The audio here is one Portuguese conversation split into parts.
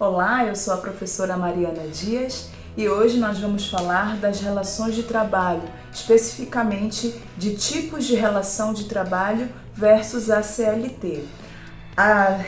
Olá, eu sou a professora Mariana Dias e hoje nós vamos falar das relações de trabalho, especificamente de tipos de relação de trabalho versus a CLT. A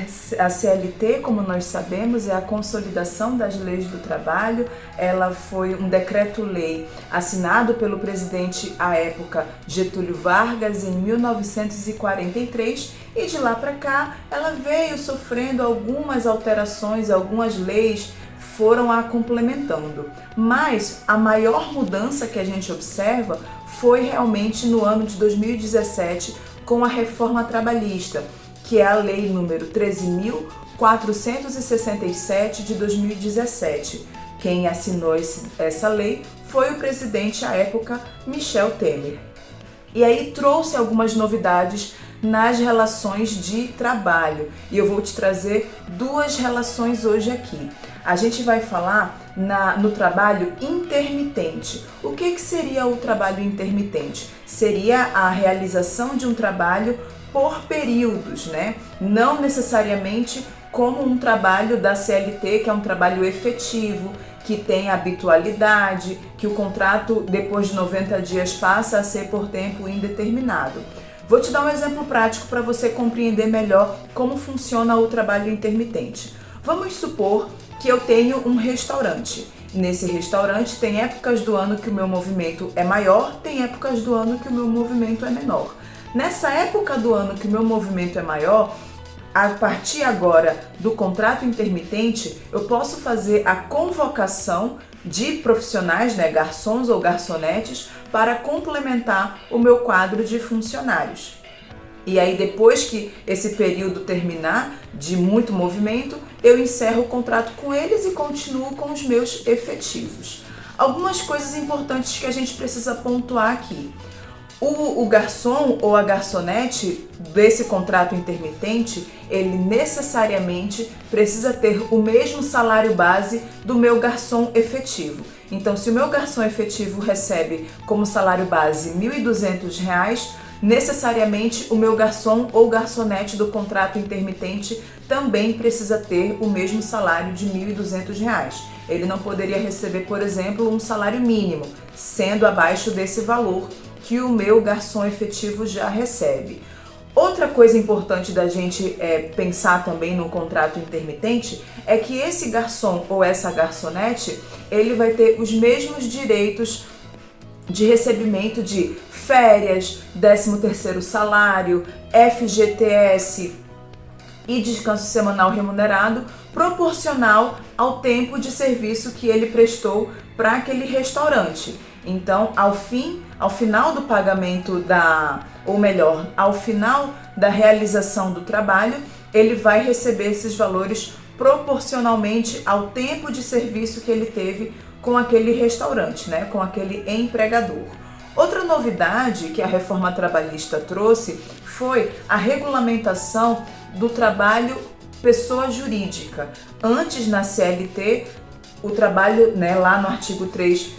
CLT, como nós sabemos, é a consolidação das leis do trabalho. Ela foi um decreto-lei assinado pelo presidente à época Getúlio Vargas em 1943 e de lá para cá ela veio sofrendo algumas alterações, algumas leis foram a complementando. Mas a maior mudança que a gente observa foi realmente no ano de 2017 com a reforma trabalhista, que é a lei número 13.467 de 2017. Quem assinou essa lei foi o presidente à época, Michel Temer. E aí trouxe algumas novidades nas relações de trabalho. E eu vou te trazer duas relações hoje aqui. A gente vai falar no trabalho intermitente. O que seria o trabalho intermitente? Seria a realização de um trabalho por períodos, né? Não necessariamente como um trabalho da CLT, que é um trabalho efetivo, que tem habitualidade, que o contrato depois de 90 dias passa a ser por tempo indeterminado. Vou te dar um exemplo prático para você compreender melhor como funciona o trabalho intermitente. Vamos supor que eu tenho um restaurante. Nesse restaurante tem épocas do ano que o meu movimento é maior, tem épocas do ano que o meu movimento é menor. Nessa época do ano que o meu movimento é maior, a partir agora do contrato intermitente, eu posso fazer a convocação de profissionais, né, garçons ou garçonetes, para complementar o meu quadro de funcionários. E aí depois que esse período terminar de muito movimento, eu encerro o contrato com eles e continuo com os meus efetivos. Algumas coisas importantes que a gente precisa pontuar aqui. O garçom ou a garçonete desse contrato intermitente, ele necessariamente precisa ter o mesmo salário base do meu garçom efetivo. Então, se o meu garçom efetivo recebe como salário base R$ 1.200, necessariamente o meu garçom ou garçonete do contrato intermitente também precisa ter o mesmo salário de R$ 1.200. Ele não poderia receber, por exemplo, um salário mínimo, sendo abaixo desse valor que o meu garçom efetivo já recebe. Outra coisa importante da gente pensar também no contrato intermitente é que esse garçom ou essa garçonete, ele vai ter os mesmos direitos de recebimento de férias, 13º salário, FGTS e descanso semanal remunerado, proporcional ao tempo de serviço que ele prestou para aquele restaurante. Então, ao final do pagamento ao final da realização do trabalho, ele vai receber esses valores proporcionalmente ao tempo de serviço que ele teve com aquele restaurante, né, com aquele empregador. Outra novidade que a reforma trabalhista trouxe foi a regulamentação do trabalho pessoa jurídica. Antes, na CLT, o trabalho, né, lá no artigo 3,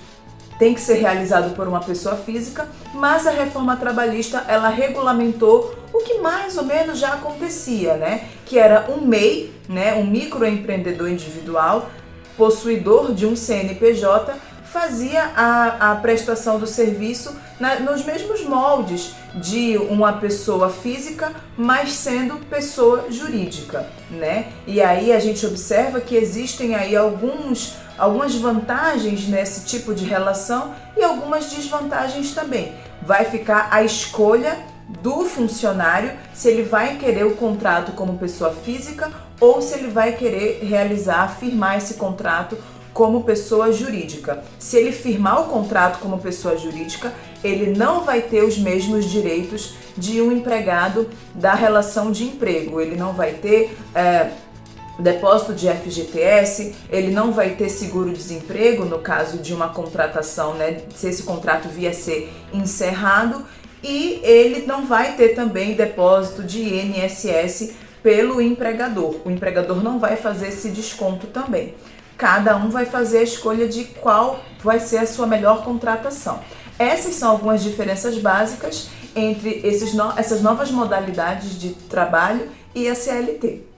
tem que ser realizado por uma pessoa física, mas a reforma trabalhista, ela regulamentou o que mais ou menos já acontecia, né? Que era um MEI, né, um microempreendedor individual, possuidor de um CNPJ, fazia a prestação do serviço nos mesmos moldes de uma pessoa física, mas sendo pessoa jurídica, né? E aí a gente observa que existem aí algumas vantagens nesse tipo de relação e algumas desvantagens também. Vai ficar a escolha do funcionário se ele vai querer o contrato como pessoa física ou se ele vai querer firmar esse contrato como pessoa jurídica. Se ele firmar o contrato como pessoa jurídica, ele não vai ter os mesmos direitos de um empregado da relação de emprego. Ele não vai ter depósito de FGTS, ele não vai ter seguro-desemprego no caso de uma contratação, né, se esse contrato vier a ser encerrado, e ele não vai ter também depósito de INSS pelo empregador. O empregador não vai fazer esse desconto também. Cada um vai fazer a escolha de qual vai ser a sua melhor contratação. Essas são algumas diferenças básicas entre essas novas modalidades de trabalho e a CLT.